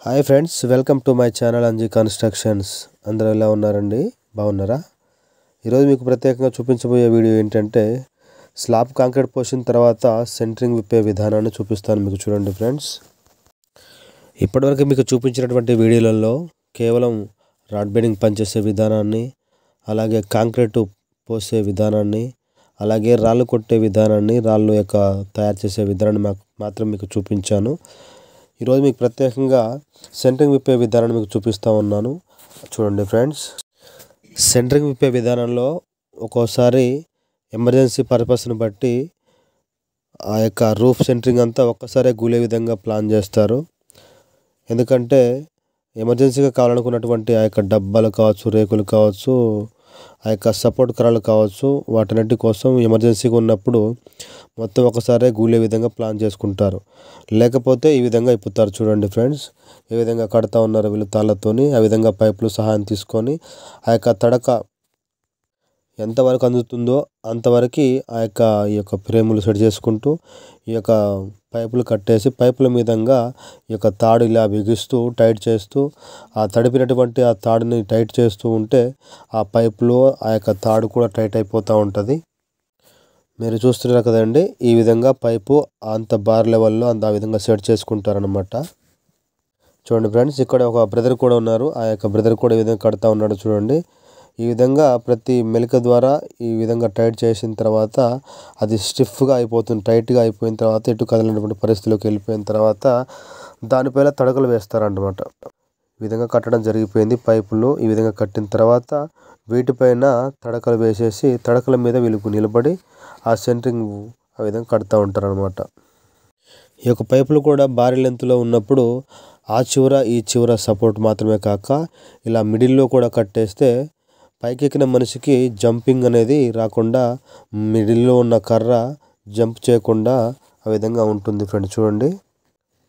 Hi friends, welcome to my channel Anji constructions. అందరూ ఎలా ఉన్నారండి? బాగున్నారా? ఈరోజు మీకు ప్రత్యేకంగా చూపించబోయే వీడియో ఏంటంటే స్లాబ్ కాంక్రీట్ పోసిన తర్వాత సెంటరింగ్ విప్పే విధానాన్ని చూపిస్తాను. మీకు చూడండి ఫ్రెండ్స్, ఇప్పటివరకు మీకు చూపించినటువంటి వీడియోలలో కేవలం రాడ్ బెండింగ్ పనిచేసే విధానాన్ని, అలాగే కాంక్రీట్ పోసే విధానాన్ని, అలాగే రాళ్ళు కొట్టే విధానాన్ని, రాళ్ళు యొక్క తయారు చేసే విధానాన్ని మాత్రం మీకు చూపించాను. ఈరోజు మీకు ప్రత్యేకంగా సెంటరింగ్ విప్పే విధానాన్ని మీకు చూపిస్తూ ఉన్నాను. చూడండి ఫ్రెండ్స్, సెంటరింగ్ విప్పే విధానంలో ఒక్కోసారి ఎమర్జెన్సీ పర్పస్ని బట్టి ఆ యొక్క రూఫ్ సెంటరింగ్ అంతా ఒక్కసారే కూలే విధంగా ప్లాన్ చేస్తారు. ఎందుకంటే ఎమర్జెన్సీగా కావాలనుకున్నటువంటి ఆ యొక్క డబ్బాలు కావచ్చు, రేకులు కావచ్చు, ఆ యొక్క సపోర్ట్ కర్రలు కావచ్చు, వాటన్నిటి కోసం ఎమర్జెన్సీగా ఉన్నప్పుడు మొత్తం ఒకసారి గూలే విధంగా ప్లాన్ చేసుకుంటారు. లేకపోతే ఈ విధంగా ఇప్పుతారు. చూడండి ఫ్రెండ్స్, ఏ విధంగా కడతా ఉన్నారు వీళ్ళు తాళ్ళతోని. ఆ విధంగా పైపులు సహాయం తీసుకొని ఆ యొక్క తడక ఎంతవరకు అందుతుందో అంతవరకు ఈ యొక్క ఫ్రేములు సెట్ చేసుకుంటూ ఈ యొక్క పైపులు కట్టేసి పైపుల మీదంగా ఈ యొక్క తాడు ఇలా బిగిస్తూ టైట్ చేస్తూ ఆ తడిపినటువంటి ఆ తాడుని టైట్ చేస్తూ ఉంటే ఆ పైపులో ఆ యొక్క తాడు కూడా టైట్ అయిపోతూ ఉంటుంది. మీరు చూస్తున్నారు కదండి, ఈ విధంగా పైపు అంత బార్ లెవెల్లో ఆ విధంగా సెట్ చేసుకుంటారనమాట. చూడండి ఫ్రెండ్స్, ఇక్కడ ఒక బ్రదర్ కూడా ఉన్నారు. ఆ యొక్క బ్రదర్ కూడా ఈ విధంగా కడతా ఉన్నాడు. చూడండి, ఈ విధంగా ప్రతి మెలిక ద్వారా ఈ విధంగా టైట్ చేసిన తర్వాత అది స్టిఫ్గా అయిపోతుంది. టైట్గా అయిపోయిన తర్వాత ఎటు కదలనటువంటి పరిస్థితిలోకి వెళ్ళిపోయిన తర్వాత దానిపైన తడకలు వేస్తారన్నమాట. ఈ విధంగా కట్టడం జరిగిపోయింది. పైపులు ఈ విధంగా కట్టిన తర్వాత వీటిపైన తడకలు వేసేసి తడకల మీద వీళ్ళకు నిలబడి ఆ సెంటరింగ్ ఆ విధంగా కడతా ఉంటారనమాట. ఈ యొక్క పైపులు కూడా భారీ లెంత్లో ఉన్నప్పుడు ఆ చివర ఈ చివర సపోర్ట్ మాత్రమే కాక ఇలా మిడిల్లో కూడా కట్టేస్తే పైకెక్కిన మనిషికి జంపింగ్ అనేది రాకుండా, మిడిల్లో ఉన్న కర్ర జంప్ చేయకుండా ఆ విధంగా ఉంటుంది ఫ్రెండ్స్. చూడండి,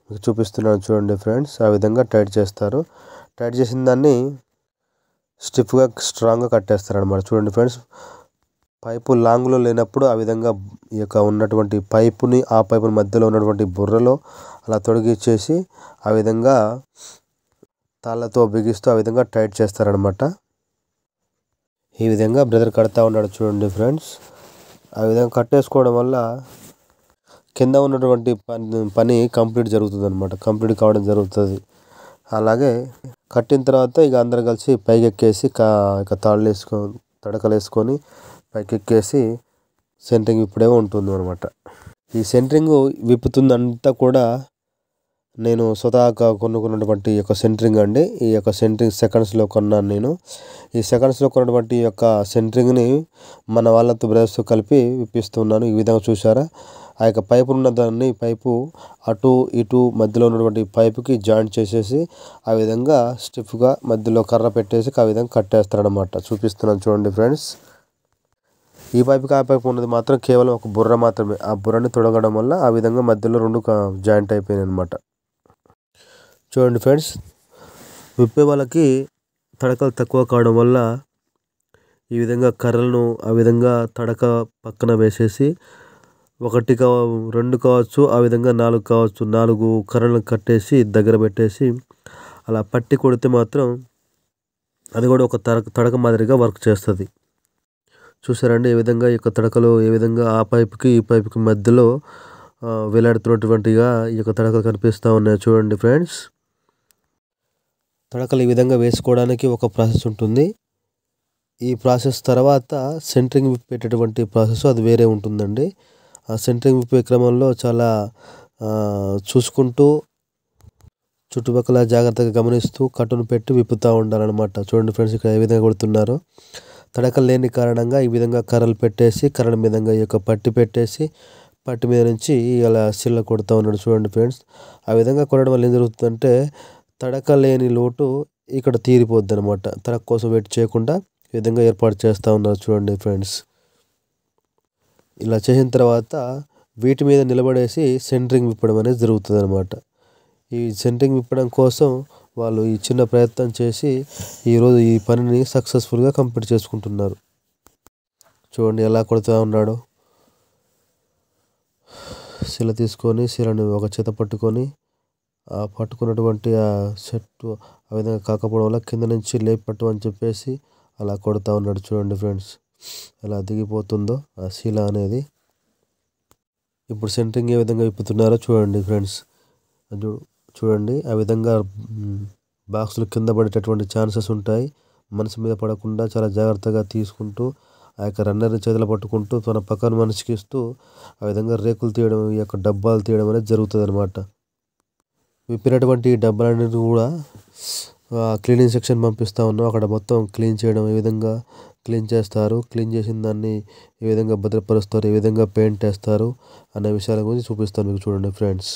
మీకు చూపిస్తున్నాను. చూడండి ఫ్రెండ్స్, ఆ విధంగా టైట్ చేస్తారు. టైట్ చేసిన దాన్ని స్టిఫ్గా స్ట్రాంగ్గా కట్టేస్తారనమాట. చూడండి ఫ్రెండ్స్, పైపు లాంగ్లో లేనప్పుడు ఆ విధంగా ఈ యొక్క ఉన్నటువంటి పైపుని ఆ పైపుని మధ్యలో ఉన్నటువంటి బుర్రలో అలా తొడిగిచ్చేసి ఆ విధంగా తాళ్ళతో బిగిస్తూ ఆ విధంగా టైట్ చేస్తారనమాట. ఈ విధంగా బ్రదర్ కడతా ఉన్నాడు. చూడండి ఫ్రెండ్స్, ఆ విధంగా కట్టేసుకోవడం వల్ల కింద ఉన్నటువంటి పని కంప్లీట్ జరుగుతుంది అనమాట. కంప్లీట్ కావడం జరుగుతుంది. అలాగే కట్టిన తర్వాత ఇక అందరు కలిసి పైకి ఎక్కేసి ఇక తడకలు వేసుకొని పైకి ఎక్కేసి సెంటరింగ్ విప్పుడే ఉంటుంది అనమాట. ఈ సెంటరింగ్ విప్పుతుందంతా కూడా నేను స్వతహాగా కొనుక్కున్నటువంటి యొక్క సెంటరింగ్ అండి. ఈ యొక్క సెంటరింగ్ సెకండ్స్లో కొన్నాను నేను. ఈ సెకండ్స్లో కొన్నటువంటి యొక్క సెంటరింగ్ని మన వాళ్ళతో బ్రదర్స్తో కలిపి విప్పిస్తున్నాను. ఈ విధంగా చూసారా, ఆ యొక్క పైపు ఉన్న దాన్ని పైపు అటు ఇటు మధ్యలో ఉన్నటువంటి పైపుకి జాయింట్ చేసేసి ఆ విధంగా స్టిఫ్గా మధ్యలో కర్ర పెట్టేసి ఆ విధంగా కట్టేస్తారనమాట. చూపిస్తున్నాను చూడండి ఫ్రెండ్స్. ఈ పైపుకి ఆ పైపు ఉన్నది మాత్రం కేవలం ఒక బుర్ర మాత్రమే. ఆ బుర్రని తొడగడం వల్ల ఆ విధంగా మధ్యలో రెండు జాయింట్ అయిపోయినాయి అనమాట. చూడండి ఫ్రెండ్స్, విప్పే వాళ్ళకి తడకలు తక్కువ కావడం వల్ల ఈ విధంగా కర్రలను ఆ విధంగా తడక పక్కన వేసేసి ఒకటి రెండు కావచ్చు, ఆ విధంగా 4 కావచ్చు, 4 కర్రలను కట్టేసి దగ్గర పెట్టేసి అలా పట్టి కొడితే మాత్రం అది కూడా ఒక తడక మాదిరిగా వర్క్ చేస్తుంది. చూసారండి, ఈ విధంగా ఈ యొక్క తడకలు ఏ విధంగా ఆ పైపుకి ఈ పైపుకి మధ్యలో వేలాడుతున్నటువంటిగా ఈ యొక్క తడకలు కనిపిస్తూ ఉన్నాయి. చూడండి ఫ్రెండ్స్, తడకలు ఈ విధంగా వేసుకోవడానికి ఒక ప్రాసెస్ ఉంటుంది. ఈ ప్రాసెస్ తర్వాత సెంటరింగ్ విప్పేటటువంటి ప్రాసెస్ అది వేరే ఉంటుందండి. ఆ సెంటరింగ్ విప్పే క్రమంలో చాలా చూసుకుంటూ చుట్టుపక్కల జాగ్రత్తగా గమనిస్తూ కట్టును పెట్టి విప్పుతూ ఉండాలన్నమాట. చూడండి ఫ్రెండ్స్, ఇక్కడ ఏ విధంగా కొడుతున్నారో. తడకలు లేని కారణంగా ఈ విధంగా కర్రలు పెట్టేసి కర్రల మీదంగా ఈ యొక్క పట్టి పెట్టేసి పట్టి మీద నుంచి ఇలా సిల్ల కొడుతూ ఉన్నాడు. చూడండి ఫ్రెండ్స్, ఆ విధంగా కొనడం వల్ల ఏం జరుగుతుందంటే తడక లేని లోటు ఇక్కడ తీరిపోద్ది అనమాట. తడక కోసం వెయిట్ చేయకుండా ఈ విధంగా ఏర్పాటు చేస్తూ ఉన్నారు. చూడండి ఫ్రెండ్స్, ఇలా చేసిన తర్వాత వీటి మీద నిలబడేసి సెంటరింగ్ విప్పడం అనేది జరుగుతుంది అనమాట. ఈ సెంటరింగ్ విప్పడం కోసం వాళ్ళు ఈ చిన్న ప్రయత్నం చేసి ఈరోజు ఈ పనిని సక్సెస్ఫుల్గా కంప్లీట్ చేసుకుంటున్నారు. చూడండి ఎలా కొడుతూ ఉన్నాడు. శిల తీసుకొని శిలను ఒక చేత పట్టుకొని పట్టుకున్నటువంటి ఆ సెట్ ఆ విధంగా కాకపోవడం వల్ల కింద నుంచి లేపి పట్టమని చెప్పేసి అలా కొడతా ఉన్నాడు. చూడండి ఫ్రెండ్స్ ఎలా దిగిపోతుందో ఆ శీల అనేది. ఇప్పుడు సెంటరింగ్ ఏ విధంగా విప్పుతున్నారో చూడండి ఫ్రెండ్స్. చూడండి ఆ విధంగా బాక్సులు కింద పడేటటువంటి ఛాన్సెస్ ఉంటాయి. మనసు మీద పడకుండా చాలా జాగ్రత్తగా తీసుకుంటూ ఆ యొక్క రన్నర్ని చేతిలో పట్టుకుంటూ తన పక్కన మనిషికి ఇస్తూ ఆ విధంగా రేకులు తీయడం, ఈ యొక్క డబ్బాలు తీయడం అనేది జరుగుతుంది అనమాట. విప్పినటువంటి ఈ డబ్బాలన్నిటిని కూడా క్లీనింగ్ సెక్షన్ పంపిస్తూ ఉన్నాం. అక్కడ మొత్తం క్లీన్ చేయడం, ఏ విధంగా క్లీన్ చేస్తారు, క్లీన్ చేసిన దాన్ని ఏ విధంగా భద్రపరుస్తారు, ఏ విధంగా పెయింట్ వేస్తారు అనే విషయాల గురించి చూపిస్తాను మీకు. చూడండి ఫ్రెండ్స్.